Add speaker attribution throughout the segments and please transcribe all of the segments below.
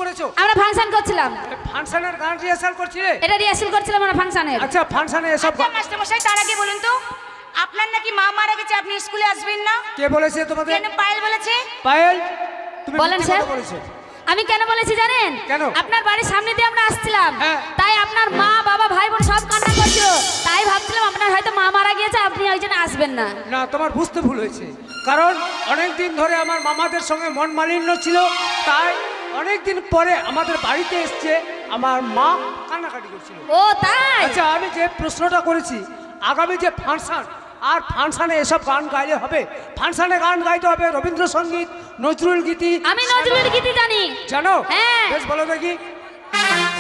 Speaker 1: করেছো?
Speaker 2: আমরা ফাংশন করছিলাম।
Speaker 1: ফাংশনের গান রিহার্সাল করছিলে?
Speaker 2: এটা রিহার্সাল করছিলাম আমরা ফাংশনের।
Speaker 1: আচ্ছা ফাংশনে এসব
Speaker 3: মাস্টার মশাই তার আগে বলুন তো আপনার নাকি মা মারা গেছে, আপনি স্কুলে আসবেন না?
Speaker 1: কে বলেছে তোমাদের?
Speaker 3: কেন পায়েল বলেছে?
Speaker 1: পায়েল তুমি
Speaker 2: বলেন স্যার। আমি কেন বলেছি জানেন?
Speaker 1: কেন?
Speaker 2: আপনার বাড়ির সামনে দিয়ে আমরা আসছিলাম, তাই আপনার মা বাবা ভাই বোন সব কান্না করছিল, তাই ভাবছিলাম আপনার হয়তো মা মারা গিয়েছে, আপনি ওই জন্য আসবেন না।
Speaker 1: না তোমার বুঝতে ভুল হয়েছে, কারণ অনেক দিন ধরে আমার মামাদের সঙ্গে মন মালিন্য ছিল, তাই অনেক দিন পরে আমাদের বাড়িতে এসছে আমার মা কান্নাকাটি করছিল।
Speaker 2: ও তাই?
Speaker 1: আচ্ছা আমি যে প্রশ্নটা করেছি, আগামী যে ফাংশন, আর ফাংশনে এসব গান গাইলে হবে? ফাংশনে গান গাইতে হবে রবীন্দ্রসঙ্গীত, নজরুল গীতি।
Speaker 2: আমি নজরুল গীতি জানি।
Speaker 1: জানো?
Speaker 2: হ্যাঁ।
Speaker 1: বেশ বলো দেখি।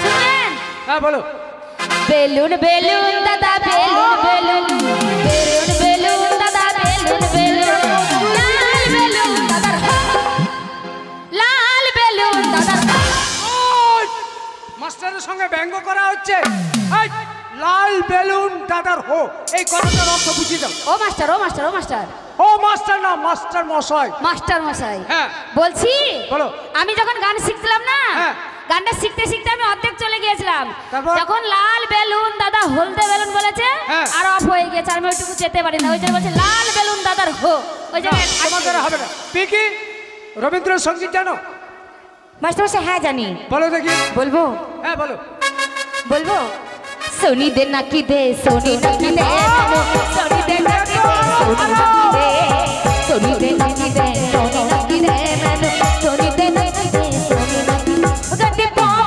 Speaker 2: শুনেন।
Speaker 1: হ্যাঁ বলো।
Speaker 2: বেলুন বেলুন দাদা বেলুন বেলুন, বেলুন বেলুন দাদা বেলুন বেলুন, লাল বেলুন দাদা, লাল বেলুন দাদা।
Speaker 1: মাস্টারের সঙ্গে ব্যঙ্গ করা হচ্ছে। লাল বেলুন দাদার হো, এই কথাটার অর্থ বুঝিয়ে দাও।
Speaker 2: ও মাস্টার, ও মাস্টার, ও মাস্টার।
Speaker 1: ও মাস্টার না, মাস্টার মশাই।
Speaker 2: মাস্টার মশাই।
Speaker 1: হ্যাঁ
Speaker 2: বলছি
Speaker 1: বলো।
Speaker 2: আমি যখন গান শিখছিলাম না,
Speaker 1: হ্যাঁ।
Speaker 2: গানটা শিখতে শিখতে আমি অর্ধেক চলে গিয়েছিলাম,
Speaker 1: তারপর?
Speaker 2: যখন লাল বেলুন দাদা হলদে বেলুন বলেছে
Speaker 1: হ্যাঁ।
Speaker 2: আর অফ হয়ে গেছে, আমি ওইটুকু যেতে পারি না, ওই জন্য বলছে লাল বেলুন দাদার হো, ওই জন্য
Speaker 1: তোমাদের হবে না। পিকি রবীন্দ্রসঙ্গীত জানো?
Speaker 3: মাস্টার মশাই হ্যাঁ জানি।
Speaker 1: বলো দেখি।
Speaker 3: বলবো?
Speaker 1: হ্যাঁ বলো।
Speaker 3: বলবো? সোনি দে নাকি দে, সোনি নাকি দে, সোনি দে নাকি দে, সোনি দে নাকি দে, সোনি নাকি দে, সোনি দে নাকি দে, সোনি নাকি দে, গটি পপ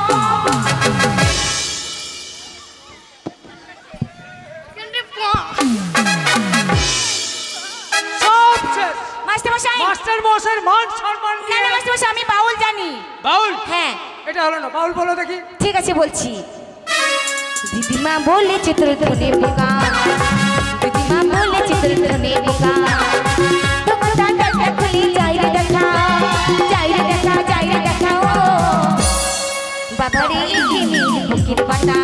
Speaker 3: গটি পপ।
Speaker 1: সব শেষ।
Speaker 3: মাস্টার মশাই,
Speaker 1: মাস্টার মশাইয়ের মান সম্মান
Speaker 3: না
Speaker 1: নিয়ে।
Speaker 3: না মাস্টার মশাই আমি বাউল জানি।
Speaker 1: বাউল?
Speaker 3: হ্যাঁ
Speaker 1: এটা হলো না, বাউল বলো দেখি।
Speaker 3: ঠিক আছে বলছি। দিদিমা বলেছে তোর ধনে বোকা, দিদিমা বলেছে তোর ধনে বোকা, দোকানটা খুলি যাই রে দেখা, যাই রে দেখা, যাই রে দেখা। ও বাবারে কিনি বুকের পাটা,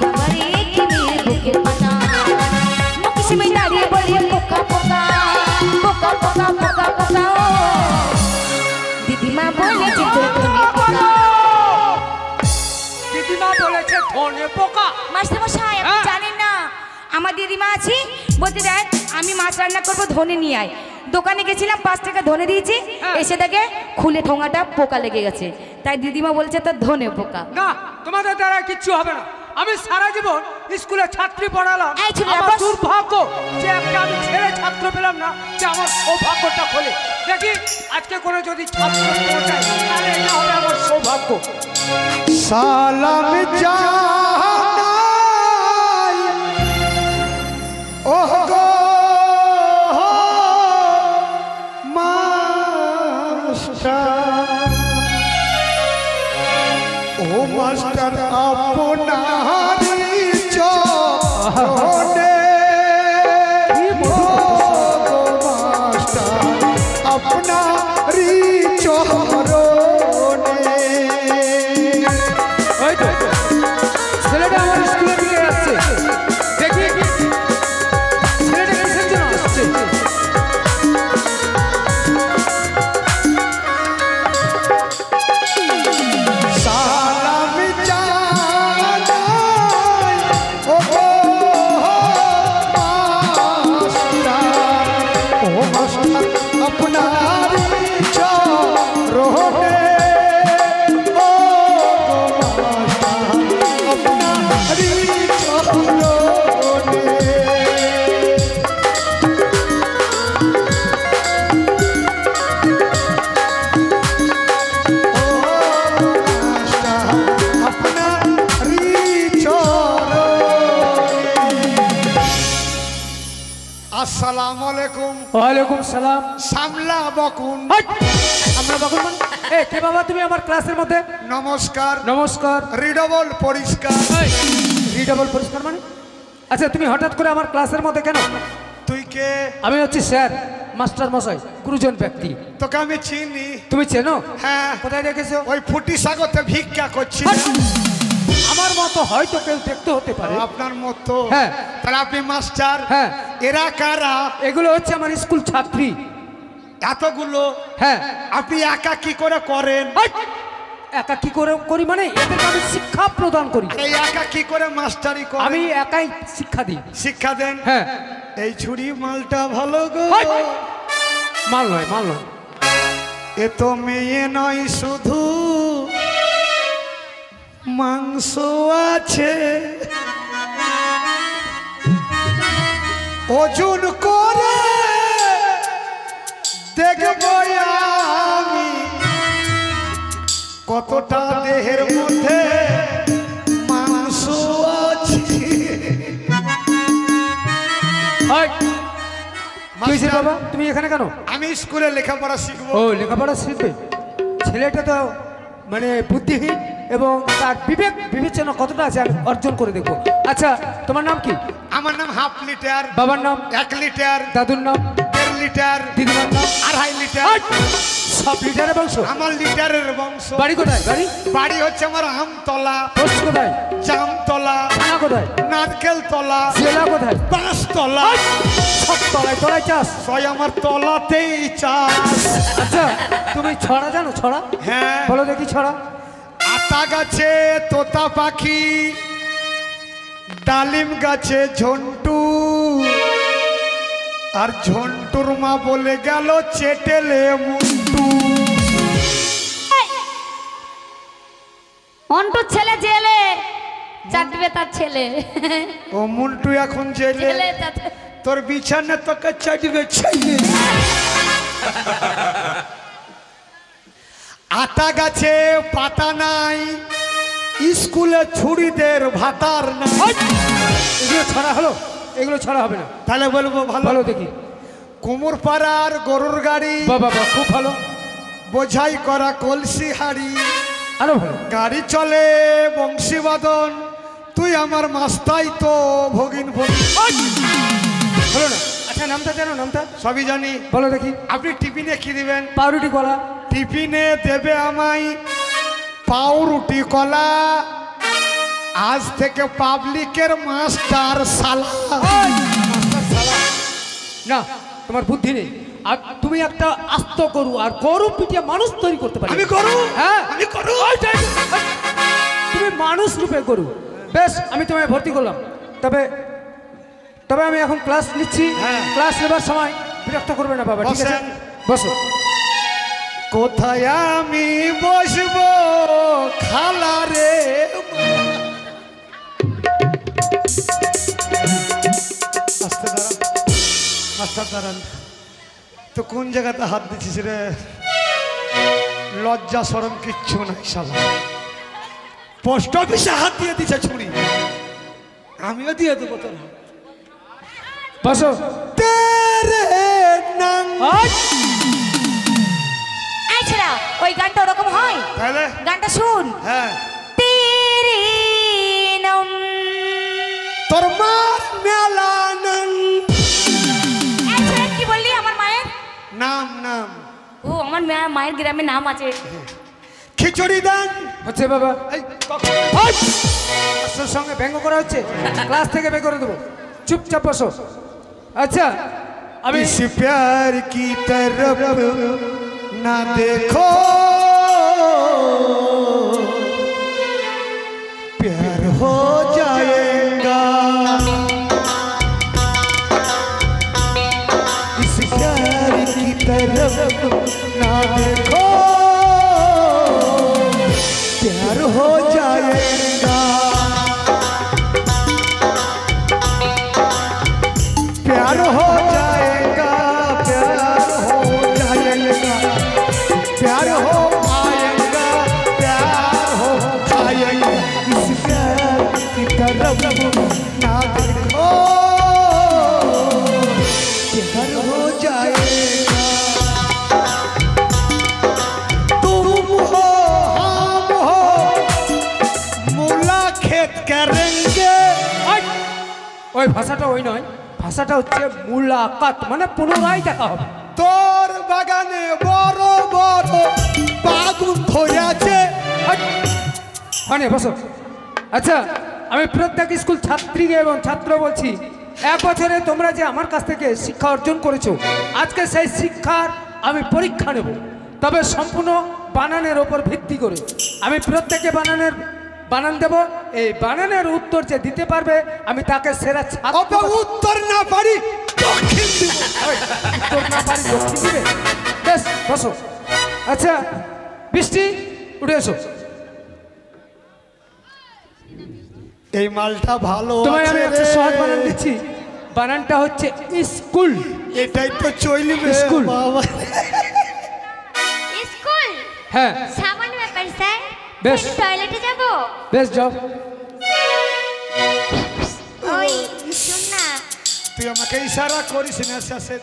Speaker 3: বাবারে কিনি বুকের পাটা, মুখে সীমাই দাঁড়িয়ে বলে পোকা পোকা, পোকা পোকা পোকা পোকা। ও দিদিমা বলেছে তোর ধনে বোকা,
Speaker 1: দিদিমা বলেছে ধনে পোকা।
Speaker 3: মাস্টার মশাই আপনি জানেন না আমার দিদিমা আছে, বলতে দেখ আমি মাছ রান্না করবো, ধনে নিয়ে আয়। দোকানে গেছিলাম 5 টাকা ধনে দিয়েছি, এসে দেখে খুলে ঠোঙাটা পোকা লেগে গেছে, তাই দিদিমা বলছে তোর ধনে পোকা।
Speaker 1: না তোমাদের দ্বারা কিচ্ছু হবে না। আমি সারা জীবন স্কুলে ছাত্রী পড়ালাম,
Speaker 3: এই ছেলে,
Speaker 1: আমার
Speaker 3: বস।
Speaker 1: দুর্ভাগ্য যে একটা আমি ছেলে ছাত্র পেলাম না, যে আমার সৌভাগ্যটা খোলে। দেখি আজকে কোনো যদি ছাত্র পৌঁছায় তাহলে এটা হবে আমার সৌভাগ্য।
Speaker 4: সালাম জানাই ওহ গো মাস্টার, ও মাস্টার আপনারি চরণে, ও গো মাস্টার আপনারি চরণে।
Speaker 1: ওই তো ছেলেটা আমার স্কুলে দিকে আসছে, দেখি ছেলেটা কিসের জন্য আসছে।
Speaker 4: সালাম জানাই ও গো মাস্টার, ও মাস্টার আপনার চরণে, ও গো মাস্টার আপনার চরণে। আসসালামু আলাইকুম।
Speaker 1: ওয়ালাইকুম সালাম।
Speaker 4: সামলা বকুন।
Speaker 1: আমরা বকুন মানে? এ কে বাবা তুমি আমার ক্লাসের মধ্যে?
Speaker 4: নমস্কার।
Speaker 1: নমস্কার।
Speaker 4: রিডবল পরিষ্কার।
Speaker 1: রিডবল পরিষ্কার মানে? আচ্ছা তুমি হঠাৎ করে আমার ক্লাসের মধ্যে কেন?
Speaker 4: তুই কে?
Speaker 1: আমি হচ্ছি স্যার, মাস্টার মশাই, গুরুজন ব্যক্তি।
Speaker 4: তোকে আমি চিনি।
Speaker 1: তুমি চেনো?
Speaker 4: হ্যাঁ।
Speaker 1: কোথায় দেখেছো?
Speaker 4: ওই ফুটি সাগরতে ভিক্ষা করছি।
Speaker 1: আমার মতো হয়তো কেউ দেখতে হতে পারে।
Speaker 4: আপনার মতো?
Speaker 1: হ্যাঁ।
Speaker 4: তাহলে আপনি মাস্টার?
Speaker 1: হ্যাঁ।
Speaker 4: এরা কারা?
Speaker 1: এগুলো হচ্ছে আমার স্কুল ছাত্রী।
Speaker 4: এতগুলো?
Speaker 1: হ্যাঁ।
Speaker 4: আপনি একা কি করে করেন?
Speaker 1: একা কি করে করি মানে এদেরকে আমি শিক্ষা প্রদান করি।
Speaker 4: এই একা কি করে মাস্টারি করে?
Speaker 1: আমি একাই শিক্ষা দিই।
Speaker 4: শিক্ষা দেন?
Speaker 1: হ্যাঁ।
Speaker 4: এই ছুরি মালটা ভালো গো।
Speaker 1: মাল নয়, মাল নয়।
Speaker 4: এ তো মেয়ে নয় শুধু মাংস আছে, ওজন করে দেখবো আমি কতটা দেহের মধ্যে মাংস আছে।
Speaker 1: কি হয়েছে বাবা, তুমি এখানে কেন?
Speaker 4: আমি স্কুলে লেখাপড়া শিখবো।
Speaker 1: ও লেখাপড়া শিখবে? ছেলেটা তো মানে বুদ্ধিহীন এবং তার বিবেক বিবেচনা কতটা আছে আমি অর্জন করে দেখবো। আচ্ছা তোমার নাম কি?
Speaker 4: আমার নাম হাফ লিটার।
Speaker 1: বাবার নাম?
Speaker 4: 1 লিটার।
Speaker 1: দাদুর নাম?
Speaker 4: 1.5 লিটার।
Speaker 1: দিদিমার নাম?
Speaker 4: 2.5 লিটার।
Speaker 1: সব লিটারের বংশ?
Speaker 4: আমার লিটারের বংশ।
Speaker 1: বাড়ি কোথায়? বাড়ি
Speaker 4: বাড়ি হচ্ছে আমার আমতলা।
Speaker 1: পোস্ট কোথায়?
Speaker 4: জামতলা।
Speaker 1: থানা কোথায়?
Speaker 4: নারকেল তলা।
Speaker 1: জেলা কোথায়?
Speaker 4: পাঁচতলা।
Speaker 1: সব তলায় তলায় চাষ?
Speaker 4: সয় আমার তলাতেই চাষ।
Speaker 1: আচ্ছা তুমি ছড়া জানো? ছড়া?
Speaker 4: হ্যাঁ।
Speaker 1: বলো দেখি ছড়া।
Speaker 4: আতা গাছে তোতা পাখি, ডালিম গাছে ঝন্টু, আর ঝন্টুর মা বলে গেল চেটেলে মুন্টু।
Speaker 2: অন্টুর ছেলে জেলে, চাটবে তার ছেলে।
Speaker 4: ও মুন্টু এখন জেলে,
Speaker 2: জেলে চাটবে।
Speaker 4: তোর বিছানা তোকে চাটবে ছেলে। আতা গাছে পাতা নাই, স্কুলে ছুরিদের ভাতার নাই।
Speaker 1: এগুলো ছড়া হলো? এগুলো ছড়া হবে না।
Speaker 4: তাহলে বলবো ভালো?
Speaker 1: ভালো দেখি।
Speaker 4: কুমোর পাড়ার গরুর গাড়ি,
Speaker 1: বাবা বাবা খুব ভালো।
Speaker 4: বোঝাই করা কলসি হাড়ি,
Speaker 1: আরো ভালো।
Speaker 4: গাড়ি চলে বংশীবাদন, তুই আমার মাস্তাই তো ভগিন ভগিন।
Speaker 1: হলো না? আচ্ছা নামটা জানো? নামটা
Speaker 4: সবই জানি।
Speaker 1: বলো দেখি।
Speaker 4: আপনি টিফিনে কি দিবেন?
Speaker 1: পাউরুটি কলা।
Speaker 4: টিফিনে দেবে আমায় পাউরুটি কলা, আজ থেকে পাবলিকের মাস্টার শালা।
Speaker 1: না তোমার বুদ্ধি নেই। আর তুমি একটা আস্ত গরু, আর গরু পিটিয়ে মানুষ তৈরি করতে পারি।
Speaker 4: আমি গরু?
Speaker 1: হ্যাঁ
Speaker 4: আমি গরু?
Speaker 1: তুমি মানুষ রূপে গরু। বেশ আমি তোমায় ভর্তি করলাম। তবে তবে আমি এখন ক্লাস নিচ্ছি।
Speaker 4: হ্যাঁ।
Speaker 1: ক্লাস নেবার সময় বিরক্ত করবে না বাবা, ঠিক আছে?
Speaker 4: বসেন।
Speaker 1: বসো।
Speaker 4: কোথায় আমি বসবো খালা রে? আস্তে দাঁড়ান, মাস্টার দাঁড়ান। তো কোন জায়গাতে হাত দিচ্ছিস রে? লজ্জা সরম কিচ্ছু নাই শালা। পোস্ট অফিসে হাত দিয়ে দিছে ছুরি, আমিও দিয়ে দেবো তোর।
Speaker 1: বসো।
Speaker 4: তেরে নাম।
Speaker 3: এই ছেড়া, ওই গানটা ওরকম হয়?
Speaker 4: তাহলে
Speaker 3: গানটা শুন।
Speaker 4: হ্যাঁ,
Speaker 3: তেরে নাম।
Speaker 4: তোর মার মেলা নাম।
Speaker 3: এই ছেড়া, কি বললি? আমার মায়ের
Speaker 4: নাম নাম
Speaker 3: ও, আমার মায়ের গ্রামে নাম আছে।
Speaker 4: খিচুড়ি দেন।
Speaker 1: হচ্ছে বাবা।
Speaker 4: এই,
Speaker 1: মাস্টার সঙ্গে ব্যঙ্গ করা হচ্ছে, ক্লাস থেকে বের করে দেবো। চুপচাপ বসো। আচ্ছা আমি
Speaker 4: इस प्यार की तरफ ना देखो, प्यार हो जाएगा। इस प्यार की तरफ ना देखो, प्यार हो जाएगा। प्यार हो जाएगा, प्यार हो जाएगा, प्यार हो आएगा, प्यार हो आएगा। इस प्यार की तरफ ना देखो, प्यार हो जाएगा। तुम हो हम हो, मूला खेत करेंगे।
Speaker 1: ওই ভাষাটা ওই নয়, ভাষাটা হচ্ছে মুলাকাত, মানে পুনরায় দেখা হবে।
Speaker 4: তোর বাগানে বড় বড় বাগুন ধরে আছে।
Speaker 1: মানে বসো। আচ্ছা আমি প্রত্যেক স্কুল ছাত্রী এবং ছাত্র বলছি, 1 বছরে তোমরা যে আমার কাছ থেকে শিক্ষা অর্জন করেছো, আজকে সেই শিক্ষার আমি পরীক্ষা নেব। তবে সম্পূর্ণ বানানের ওপর ভিত্তি করে আমি প্রত্যেকে বানান দেব। এই বানানের উত্তর যে দিতে পারবে আমি তাকে সেরা ছাত্র।
Speaker 4: অবে উত্তর না পারি দক্ষিণ দিব।
Speaker 1: ওই, উত্তর না পারি দক্ষিণ দিবে। বেশ বসো। আচ্ছা বৃষ্টি উঠে এসো।
Speaker 4: এই মালটা ভালো
Speaker 1: তোমায় আমি
Speaker 4: আছে
Speaker 1: একটা
Speaker 4: রে।
Speaker 1: সহজ বানান দিচ্ছি। বানানটা হচ্ছে স্কুল।
Speaker 4: এটাই তো চইলিবে
Speaker 1: স্কুল।
Speaker 4: বাবা।
Speaker 2: স্কুল
Speaker 1: হ্যাঁ
Speaker 2: সামান্য ব্যাপার স্যার।
Speaker 1: বেশ।
Speaker 2: টয়লেটে যাব।
Speaker 1: বেশ যাও।
Speaker 2: ওই শুন না,
Speaker 4: তুই আমাকে ইশারা করিস না শেষে